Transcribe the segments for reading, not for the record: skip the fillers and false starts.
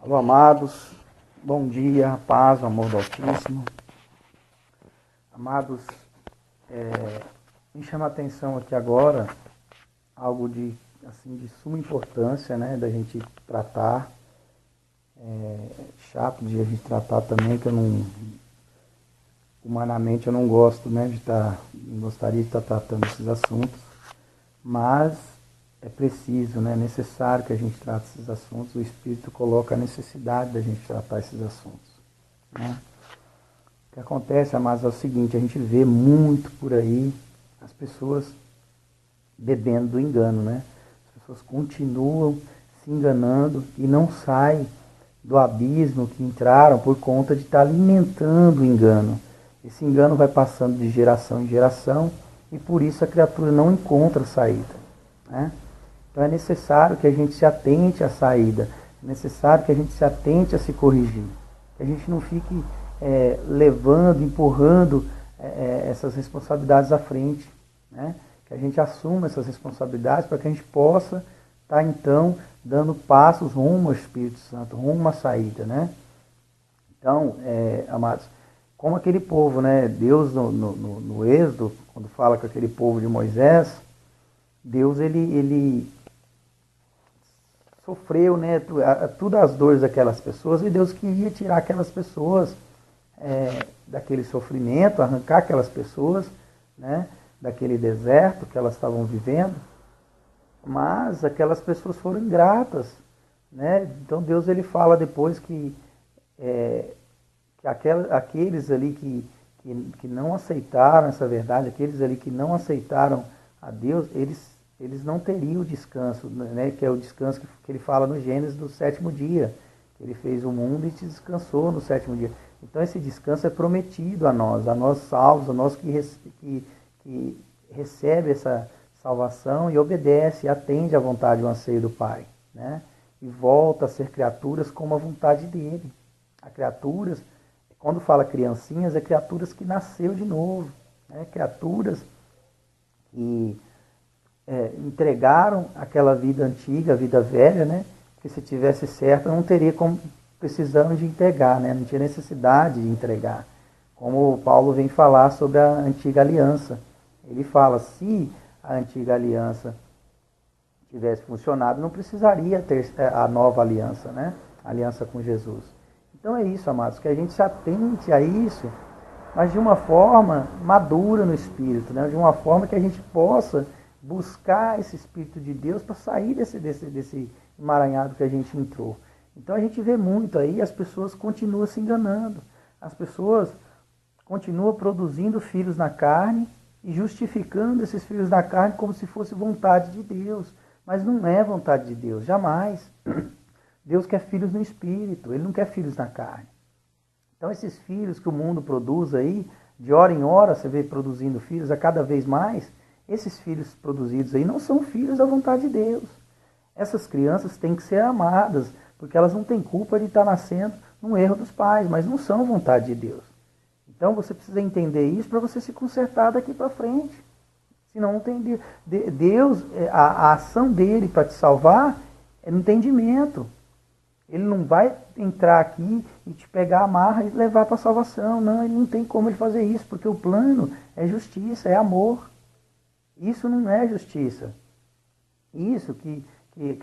Alô, amados, bom dia, paz, o amor do Altíssimo. Amados, me chama a atenção aqui agora algo de suma importância, né, da gente tratar. Chato de a gente tratar também, que humanamente eu não gosto, né, não gostaria de estar tratando esses assuntos, mas é preciso, né, é necessário que a gente trate esses assuntos. O Espírito coloca a necessidade da gente tratar esses assuntos, né? O que acontece, amados, é o seguinte: a gente vê muito por aí as pessoas bebendo do engano, né? As pessoas continuam se enganando e não saem do abismo que entraram por conta de estar alimentando o engano. Esse engano vai passando de geração em geração e por isso a criatura não encontra saída, né? Então é necessário que a gente se atente à saída, é necessário que a gente se atente a se corrigir, que a gente não fique levando, empurrando essas responsabilidades à frente, né? Que a gente assuma essas responsabilidades para que a gente possa estar então dando passos rumo ao Espírito Santo, rumo à saída, né? Então, amados, como aquele povo, né? Deus no Êxodo, quando fala com aquele povo de Moisés, Deus ele sofreu, né, todas as dores daquelas pessoas, e Deus queria tirar aquelas pessoas daquele sofrimento, arrancar aquelas pessoas, né, daquele deserto que elas estavam vivendo, mas aquelas pessoas foram ingratas, né? Então Deus ele fala depois que aqueles ali que não aceitaram essa verdade, aqueles ali que não aceitaram a Deus, eles não teriam o descanso, né? Que é o descanso que ele fala no Gênesis do sétimo dia. Ele fez o mundo e descansou no sétimo dia. Então esse descanso é prometido a nós salvos, a nós que recebe essa salvação e obedece, atende à vontade e ao anseio do Pai, né? E volta a ser criaturas como a vontade dele. A criaturas, quando fala criancinhas, é criaturas que nasceu de novo, né? Criaturas que entregaram aquela vida antiga, a vida velha, né? Que se tivesse certo não teria como precisando de entregar, né? Não tinha necessidade de entregar. Como Paulo vem falar sobre a antiga aliança. Ele fala, se a antiga aliança tivesse funcionado, não precisaria ter a nova aliança, né? A aliança com Jesus. Então é isso, amados, que a gente se atente a isso, mas de uma forma madura no Espírito, né? De uma forma que a gente possa buscar esse Espírito de Deus para sair desse emaranhado que a gente entrou. Então a gente vê muito aí, as pessoas continuam se enganando, as pessoas continuam produzindo filhos na carne e justificando esses filhos na carne como se fosse vontade de Deus, mas não é vontade de Deus, jamais. Deus quer filhos no Espírito, Ele não quer filhos na carne. Então esses filhos que o mundo produz aí, de hora em hora você vê produzindo filhos a cada vez mais, esses filhos produzidos aí não são filhos da vontade de Deus. Essas crianças têm que ser amadas, porque elas não têm culpa de estar nascendo num erro dos pais, mas não são vontade de Deus. Então você precisa entender isso para você se consertar daqui para frente. Senão não tem Deus, a ação dele para te salvar é no entendimento. Ele não vai entrar aqui e te pegar a marra e levar para a salvação. Não, ele não tem como ele fazer isso, porque o plano é justiça, é amor. Isso não é justiça. Isso que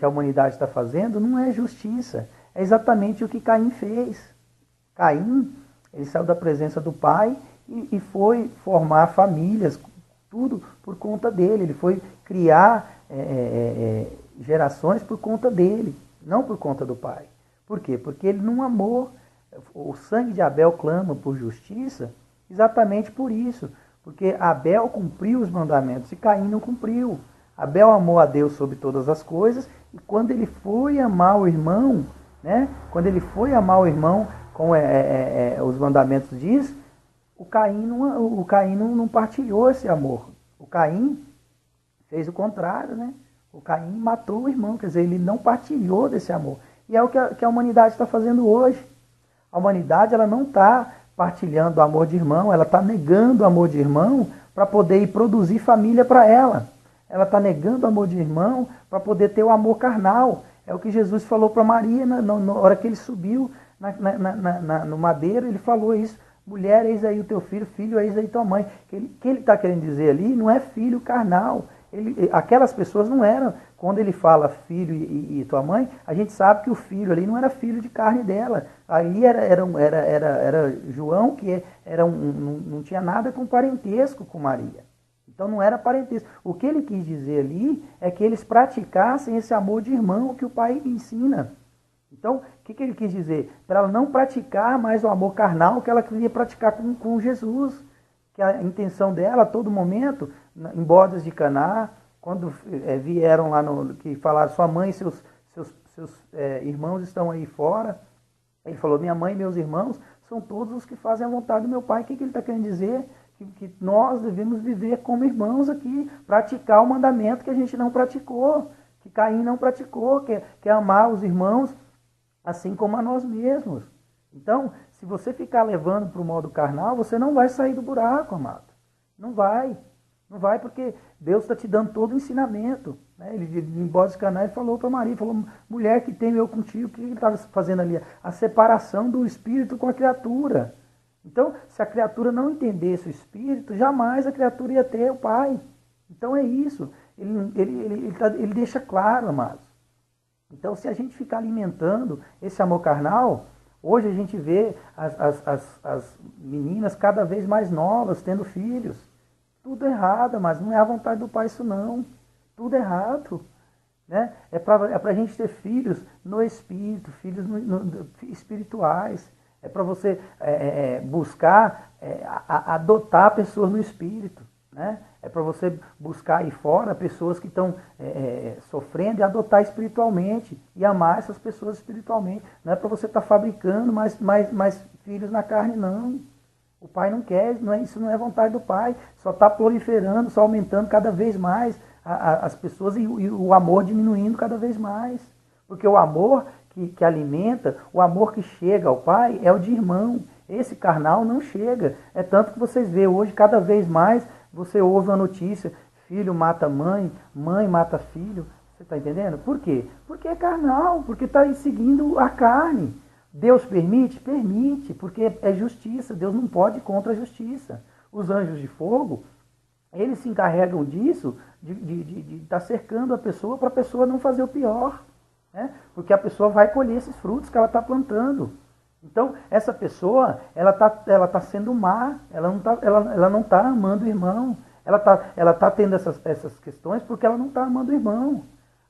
a humanidade está fazendo não é justiça. É exatamente o que Caim fez. Caim, ele saiu da presença do pai e foi formar famílias, tudo por conta dele. Ele foi criar gerações por conta dele, não por conta do pai. Por quê? Porque ele não amou. O sangue de Abel clama por justiça exatamente por isso. Porque Abel cumpriu os mandamentos e Caim não cumpriu. Abel amou a Deus sobre todas as coisas e quando ele foi amar o irmão, né? Quando ele foi amar o irmão, como os mandamentos diz, o Caim não partilhou esse amor. O Caim fez o contrário, né? O Caim matou o irmão, quer dizer, ele não partilhou desse amor. E é o que a humanidade está fazendo hoje. A humanidade ela não está partilhando o amor de irmão, ela está negando o amor de irmão para poder ir produzir família para ela. Ela está negando o amor de irmão para poder ter o amor carnal. É o que Jesus falou para Maria na hora que ele subiu no madeiro, ele falou isso. Mulher, eis aí o teu filho, filho, eis aí tua mãe. O que ele está querendo dizer ali não é filho carnal. Aquelas pessoas não eram, quando ele fala filho e tua mãe, a gente sabe que o filho ali não era filho de carne dela. Ali era João, que não tinha nada com parentesco com Maria. Então não era parentesco. O que ele quis dizer ali é que eles praticassem esse amor de irmão que o pai ensina. Então, o que ele quis dizer? Para ela não praticar mais o amor carnal que ela queria praticar com Jesus. Que a intenção dela, a todo momento, em bodas de Caná, quando vieram lá, que falaram, sua mãe e seus irmãos estão aí fora. Ele falou, minha mãe e meus irmãos são todos os que fazem a vontade do meu pai. O que ele está querendo dizer? Que nós devemos viver como irmãos aqui, praticar o mandamento que a gente não praticou, que Caim não praticou, que é amar os irmãos assim como a nós mesmos. Então, se você ficar levando para o modo carnal, você não vai sair do buraco, amado. Não vai. Não vai, porque Deus está te dando todo o ensinamento. Né? Ele, em Bodas de Caná, ele falou para Maria, falou, mulher que tem eu contigo, o que ele estava fazendo ali? A separação do espírito com a criatura. Então, se a criatura não entendesse o espírito, jamais a criatura ia ter o pai. Então é isso. Ele deixa claro, amados. Então, se a gente ficar alimentando esse amor carnal, hoje a gente vê as meninas cada vez mais novas tendo filhos. Tudo errado, mas não é a vontade do pai isso não. Tudo errado. Né? É para a gente ter filhos no espírito, filhos espirituais. É para você buscar adotar pessoas no espírito. Né? É para você buscar aí fora pessoas que estão sofrendo e adotar espiritualmente e amar essas pessoas espiritualmente. Não é para você estar fabricando mais filhos na carne, não. O pai não quer, isso não é vontade do pai. Só está proliferando, só aumentando cada vez mais as pessoas e o amor diminuindo cada vez mais. Porque o amor que alimenta, o amor que chega ao pai é o de irmão. Esse carnal não chega. É tanto que vocês veem hoje, cada vez mais, você ouve uma notícia, filho mata mãe, mãe mata filho. Você está entendendo? Por quê? Porque é carnal, porque está seguindo a carne. Deus permite? Permite, porque é justiça. Deus não pode ir contra a justiça. Os anjos de fogo, eles se encarregam disso, de estar cercando a pessoa para a pessoa não fazer o pior. Né? Porque a pessoa vai colher esses frutos que ela está plantando. Então, essa pessoa, ela tá sendo má, ela não está amando o irmão, ela tá tendo essas questões porque ela não está amando o irmão.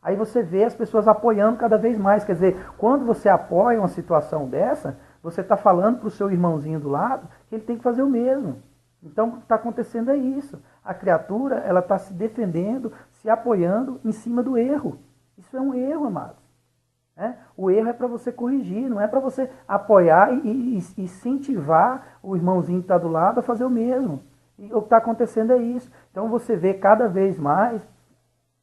Aí você vê as pessoas apoiando cada vez mais, quer dizer, quando você apoia uma situação dessa, você está falando para o seu irmãozinho do lado que ele tem que fazer o mesmo. Então, o que está acontecendo é isso. A criatura, ela está se defendendo, se apoiando em cima do erro. Isso é um erro, amados. O erro é para você corrigir, não é para você apoiar e incentivar o irmãozinho que está do lado a fazer o mesmo. E o que está acontecendo é isso. Então você vê cada vez mais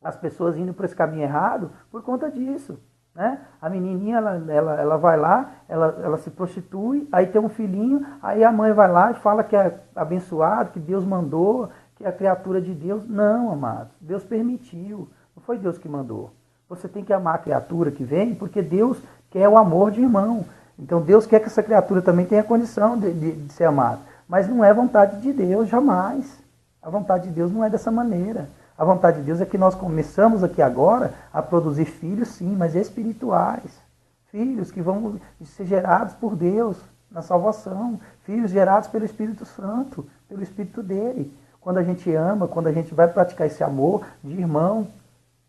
as pessoas indo para esse caminho errado por conta disso. Né? A menininha, ela vai lá, ela se prostitui, aí tem um filhinho, aí a mãe vai lá e fala que é abençoado, que Deus mandou, que é a criatura de Deus. Não, amados, Deus permitiu, não foi Deus que mandou. Você tem que amar a criatura que vem, porque Deus quer o amor de irmão. Então Deus quer que essa criatura também tenha condição de ser amada. Mas não é vontade de Deus, jamais. A vontade de Deus não é dessa maneira. A vontade de Deus é que nós começamos aqui agora a produzir filhos, sim, mas espirituais. Filhos que vão ser gerados por Deus na salvação. Filhos gerados pelo Espírito Santo, pelo Espírito dele. Quando a gente ama, quando a gente vai praticar esse amor de irmão,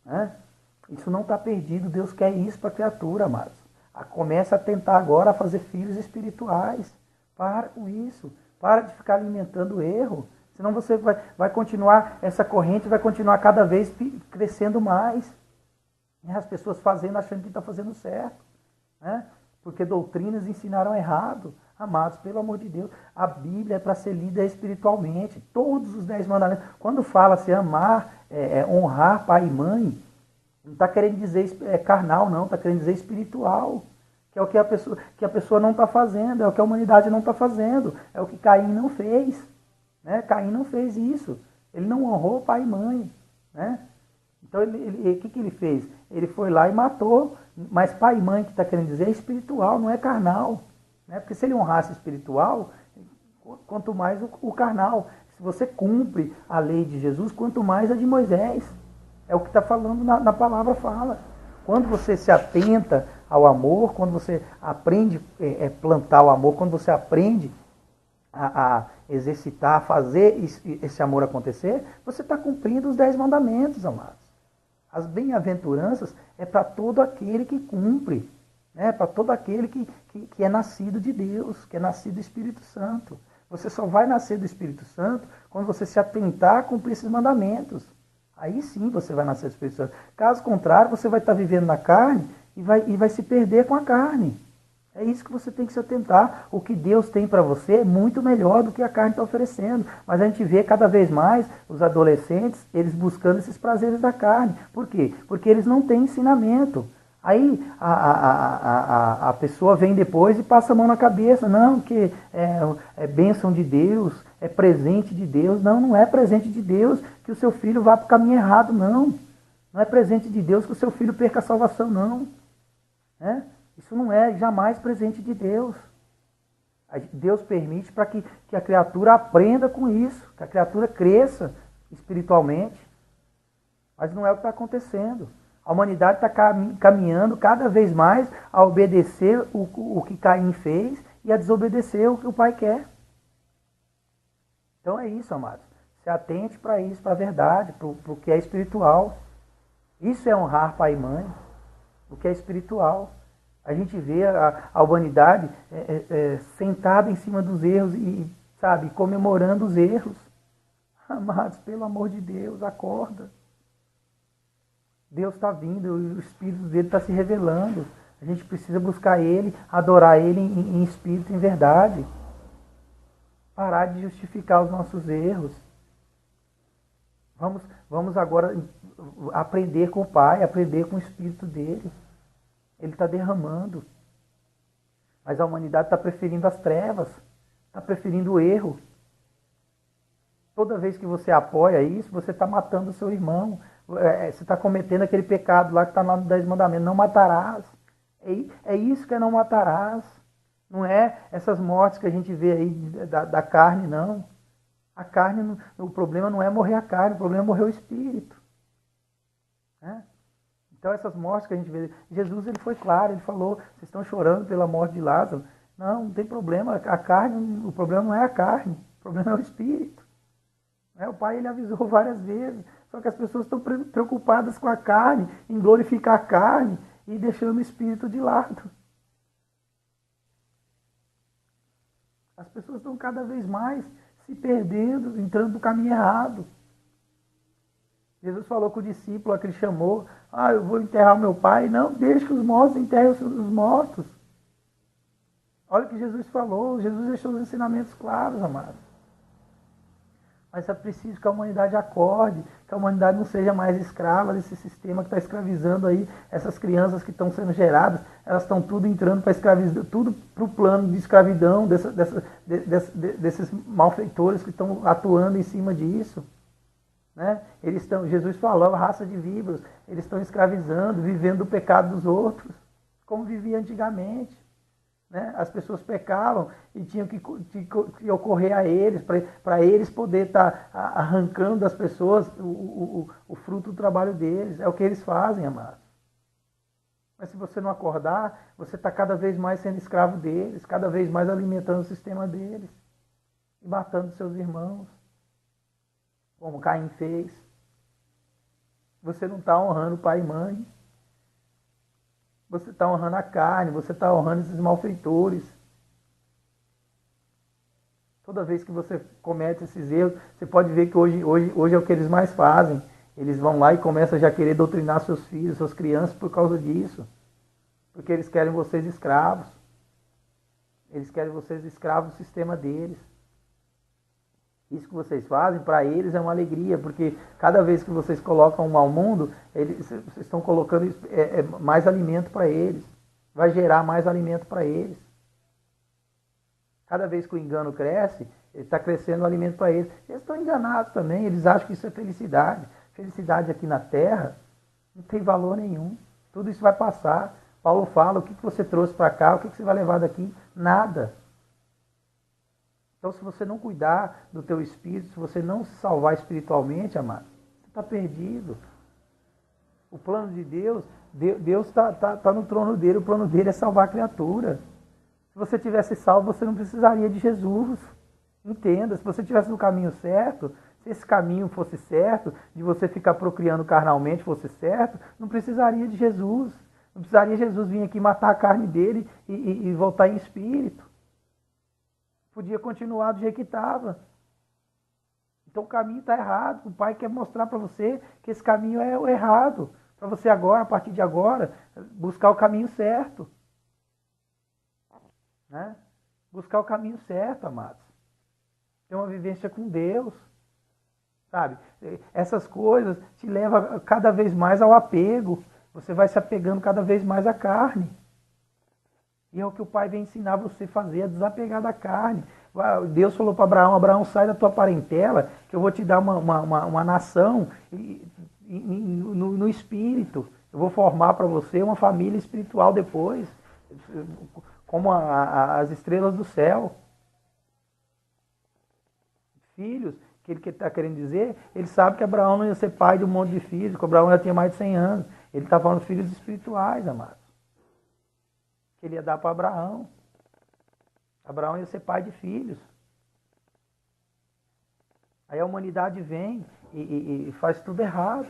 né? Isso não está perdido, Deus quer isso para a criatura, amados. Começa a tentar agora a fazer filhos espirituais. Para com isso. Para de ficar alimentando o erro. Senão você vai continuar, essa corrente vai continuar cada vez crescendo mais. E as pessoas fazendo, achando que está fazendo certo. Né? Porque doutrinas ensinaram errado. Amados, pelo amor de Deus, a Bíblia é para ser lida espiritualmente. Todos os 10 mandamentos. Quando fala-se amar, honrar pai e mãe, não está querendo dizer carnal, não, está querendo dizer espiritual. Que é o que a pessoa não está fazendo, é o que a humanidade não está fazendo, é o que Caim não fez. Né? Caim não fez isso. Ele não honrou pai e mãe. Né? Então, o que ele fez? ele foi lá e matou. Mas pai e mãe, que está querendo dizer, é espiritual, não é carnal. Né? Porque se ele honrasse espiritual, quanto mais o carnal. Se você cumpre a lei de Jesus, quanto mais a de Moisés. É o que está falando na palavra fala. Quando você se atenta ao amor, quando você aprende a plantar o amor, quando você aprende a exercitar, a fazer esse amor acontecer, você está cumprindo os 10 mandamentos, amados. As bem-aventuranças é para todo aquele que cumpre, né? Para todo aquele que é nascido de Deus, que é nascido do Espírito Santo. Você só vai nascer do Espírito Santo quando você se atentar a cumprir esses mandamentos. Aí sim você vai nascer do Espírito Santo. Caso contrário, você vai estar vivendo na carne e vai se perder com a carne. É isso que você tem que se atentar. O que Deus tem para você é muito melhor do que a carne está oferecendo. Mas a gente vê cada vez mais os adolescentes, eles buscando esses prazeres da carne. Por quê? Porque eles não têm ensinamento. Aí a pessoa vem depois e passa a mão na cabeça. Não, que é bênção de Deus, é presente de Deus. Não, não é presente de Deus que o seu filho vá para o caminho errado, não. Não é presente de Deus que o seu filho perca a salvação, não. Isso não é jamais presente de Deus. Deus permite para que a criatura aprenda com isso, que a criatura cresça espiritualmente. Mas não é o que está acontecendo. A humanidade está caminhando cada vez mais a obedecer o que Caim fez e a desobedecer o que o pai quer. Então é isso, amados. Se atente para isso, para a verdade, para o que é espiritual. Isso é honrar pai e mãe, o que é espiritual. A gente vê a humanidade sentada em cima dos erros e, sabe, comemorando os erros. Amados, pelo amor de Deus, acorda. Deus está vindo, o Espírito dele está se revelando. A gente precisa buscar ele, adorar ele em espírito e em verdade. Parar de justificar os nossos erros. Vamos agora aprender com o Pai, aprender com o Espírito dele. Ele está derramando. Mas a humanidade está preferindo as trevas, está preferindo o erro. Toda vez que você apoia isso, você está matando o seu irmão. Você está cometendo aquele pecado lá que está lá no 10 mandamentos. Não matarás. É isso que é não matarás. Não é essas mortes que a gente vê aí da carne, não. A carne, o problema não é morrer a carne, o problema é morrer o espírito. Então essas mortes que a gente vê, Jesus ele foi claro, ele falou, vocês estão chorando pela morte de Lázaro. Não tem problema, a carne, o problema não é a carne, o problema é o espírito. O Pai ele avisou várias vezes, só que as pessoas estão preocupadas com a carne, em glorificar a carne e deixando o espírito de lado. As pessoas estão cada vez mais se perdendo, entrando no caminho errado. Jesus falou com o discípulo que ele chamou, eu vou enterrar o meu pai. Não, deixe que os mortos enterrem os mortos. Olha o que Jesus falou, Jesus deixou os ensinamentos claros, amados. Mas é preciso que a humanidade acorde, que a humanidade não seja mais escrava desse sistema que está escravizando aí essas crianças que estão sendo geradas, elas estão tudo entrando para escravizar, tudo para o plano de escravidão desses malfeitores que estão atuando em cima disso. Jesus falou, raça de víboras, eles estão escravizando, vivendo do pecado dos outros, como vivia antigamente. As pessoas pecavam e tinham que ocorrer a eles, para eles poder estar arrancando das pessoas o fruto do trabalho deles. É o que eles fazem, amados. Mas se você não acordar, você está cada vez mais sendo escravo deles, cada vez mais alimentando o sistema deles e matando seus irmãos, como Caim fez. Você não está honrando pai e mãe. Você está honrando a carne, você está honrando esses malfeitores. Toda vez que você comete esses erros, você pode ver que hoje é o que eles mais fazem. Eles vão lá e começam já a querer doutrinar seus filhos, suas crianças por causa disso. Porque eles querem vocês escravos. Eles querem vocês escravos do sistema deles. Isso que vocês fazem, para eles é uma alegria, porque cada vez que vocês colocam um ao mundo, vocês estão colocando mais alimento para eles. Vai gerar mais alimento para eles. Cada vez que o engano cresce, ele está crescendo o alimento para eles. Eles estão enganados também, eles acham que isso é felicidade. Felicidade aqui na terra Não tem valor nenhum. Tudo isso vai passar. Paulo fala, o que você trouxe para cá, o que você vai levar daqui? Nada. Então, se você não cuidar do teu espírito, se você não se salvar espiritualmente, amado, você está perdido. O plano de Deus, Deus está no trono dele, o plano dele é salvar a criatura. Se você tivesse salvo, você não precisaria de Jesus. Entenda, se você estivesse no caminho certo, se esse caminho fosse certo, de você ficar procriando carnalmente fosse certo, não precisaria de Jesus. Não precisaria Jesus vir aqui matar a carne dele e voltar em espírito. Podia continuar do jeito que estava. Então o caminho está errado. O Pai quer mostrar para você que esse caminho é o errado. Para você agora, a partir de agora, buscar o caminho certo. Né? Buscar o caminho certo, amados. Ter uma vivência com Deus. Sabe? Essas coisas te levam cada vez mais ao apego. Você vai se apegando cada vez mais à carne. E é o que o Pai vem ensinar você a fazer, a desapegar da carne. Deus falou para Abraão, Abraão, sai da tua parentela, que eu vou te dar uma nação no espírito. Eu vou formar para você uma família espiritual depois, como as estrelas do céu. Filhos, que ele está querendo dizer, ele sabe que Abraão não ia ser pai de um monte de filhos, que Abraão já tinha mais de 100 anos. Ele está falando filhos espirituais, amados. Que ele ia dar para Abraão. Abraão ia ser pai de filhos. Aí a humanidade vem e faz tudo errado.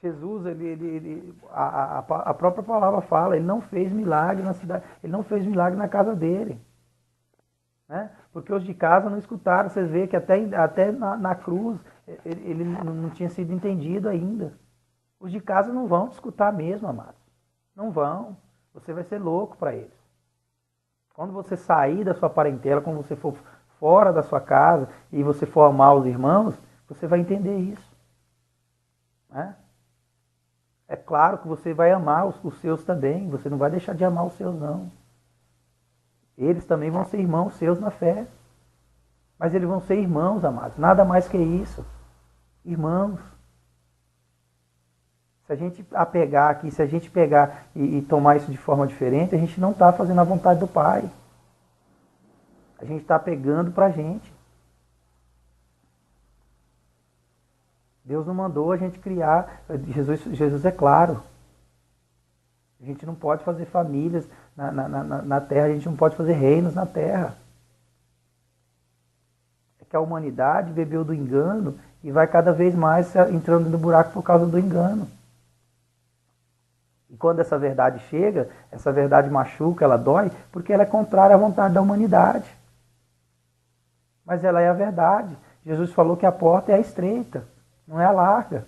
Jesus, a própria palavra fala, ele não fez milagre na cidade, ele não fez milagre na casa dele. Né? Porque os de casa não escutaram. Vocês veem que até na cruz ele não tinha sido entendido ainda. Os de casa não vão te escutar mesmo, amados. Não vão. Você vai ser louco para eles. Quando você sair da sua parentela, quando você for fora da sua casa e você for amar os irmãos, você vai entender isso. Né? É claro que você vai amar os seus também. Você não vai deixar de amar os seus, não. Eles também vão ser irmãos seus na fé. Mas eles vão ser irmãos, amados. Nada mais que isso. Irmãos. Se a gente apegar aqui, se a gente pegar e tomar isso de forma diferente, a gente não está fazendo a vontade do Pai. A gente está pegando para a gente. Deus não mandou a gente criar. Jesus é claro. A gente não pode fazer famílias na terra, a gente não pode fazer reinos na terra. É que a humanidade bebeu do engano e vai cada vez mais entrando no buraco por causa do engano. E quando essa verdade chega, essa verdade machuca, ela dói, porque ela é contrária à vontade da humanidade. Mas ela é a verdade. Jesus falou que a porta é a estreita, não é a larga.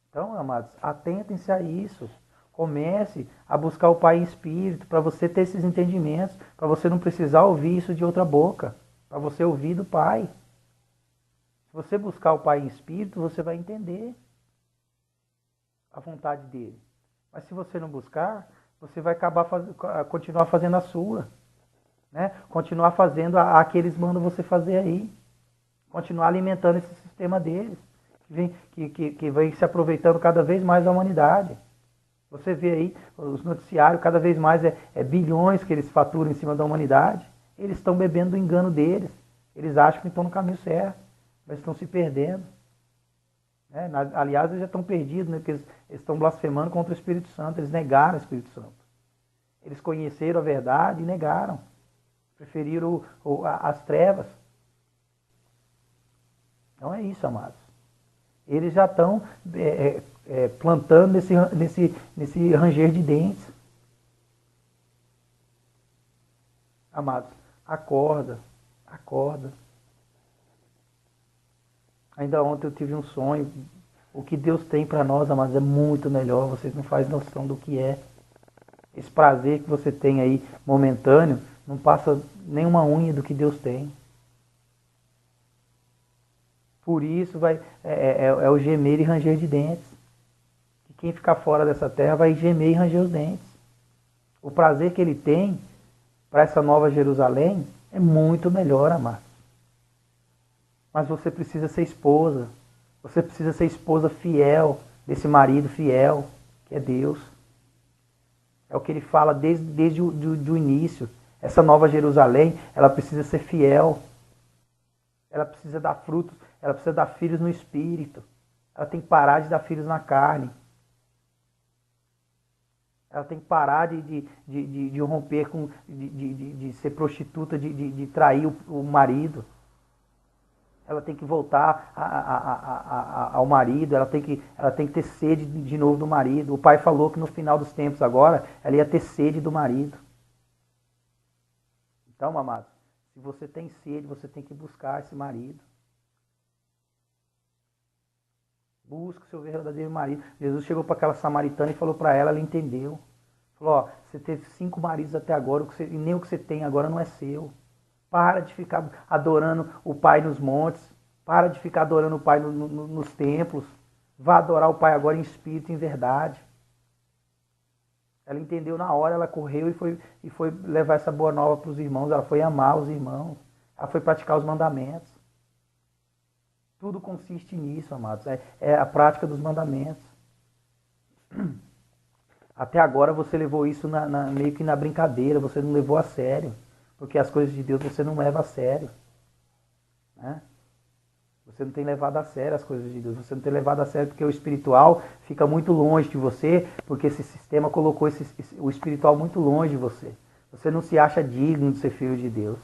Então, amados, atentem-se a isso. Comece a buscar o Pai em espírito, para você ter esses entendimentos, para você não precisar ouvir isso de outra boca, para você ouvir do Pai. Se você buscar o Pai em espírito, você vai entender a vontade dele. Mas se você não buscar, você vai continuar fazendo a sua. Né? Continuar fazendo a que eles mandam você fazer aí. Continuar alimentando esse sistema deles. Que vem se aproveitando cada vez mais da humanidade. Você vê aí, os noticiários, cada vez mais é bilhões que eles faturam em cima da humanidade. Eles estão bebendo do engano deles. Eles acham que estão no caminho certo, mas estão se perdendo. Aliás, eles já estão perdidos, né? Porque eles estão blasfemando contra o Espírito Santo. Eles negaram o Espírito Santo. Eles conheceram a verdade e negaram. Preferiram as trevas. Então é isso, amados. Eles já estão plantando nesse ranger de dentes. Amados, acorda. Ainda ontem eu tive um sonho. O que Deus tem para nós, amados, é muito melhor. Vocês não fazem noção do que é. Esse prazer que você tem aí, momentâneo, não passa nenhuma unha do que Deus tem. Por isso é o gemer e ranger de dentes. E quem ficar fora dessa terra vai gemer e ranger os dentes. O prazer que ele tem para essa nova Jerusalém é muito melhor, amados. Mas você precisa ser esposa. Você precisa ser esposa fiel desse marido fiel, que é Deus. É o que ele fala desde o início. Essa nova Jerusalém, ela precisa ser fiel. Ela precisa dar frutos, ela precisa dar filhos no espírito. Ela tem que parar de dar filhos na carne. Ela tem que parar de romper com. De ser prostituta, de trair o marido. Ela tem que voltar ao marido, ela tem que ter sede de novo do marido. O pai falou que no final dos tempos agora, ela ia ter sede do marido. Então, amados, se você tem sede, você tem que buscar esse marido. Busca o seu verdadeiro marido. Jesus chegou para aquela samaritana e falou para ela, ela entendeu. Falou, ó, você teve 5 maridos até agora, e nem o que você tem agora não é seu. Para de ficar adorando o Pai nos montes. Para de ficar adorando o Pai nos templos. Vá adorar o Pai agora em espírito e em verdade. Ela entendeu na hora, ela correu e foi levar essa boa nova para os irmãos. Ela foi amar os irmãos. Ela foi praticar os mandamentos. Tudo consiste nisso, amados. É a prática dos mandamentos. Até agora você levou isso meio que na brincadeira. Você não levou a sério. Porque as coisas de Deus você não leva a sério. Né? Você não tem levado a sério as coisas de Deus. Você não tem levado a sério porque o espiritual fica muito longe de você, porque esse sistema colocou o espiritual muito longe de você. Você não se acha digno de ser filho de Deus.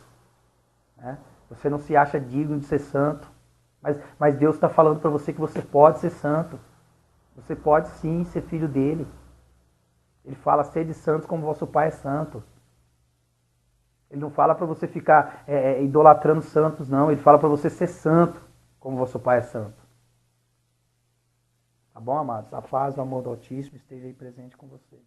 Né? Você não se acha digno de ser santo. Mas Deus está falando para você que você pode ser santo. Você pode sim ser filho dele. Ele fala, sede santos como vosso Pai é santo. Ele não fala para você ficar idolatrando santos, não. Ele fala para você ser santo, como vosso Pai é santo. Tá bom, amados? A paz, o amor do Altíssimo esteja aí presente com você.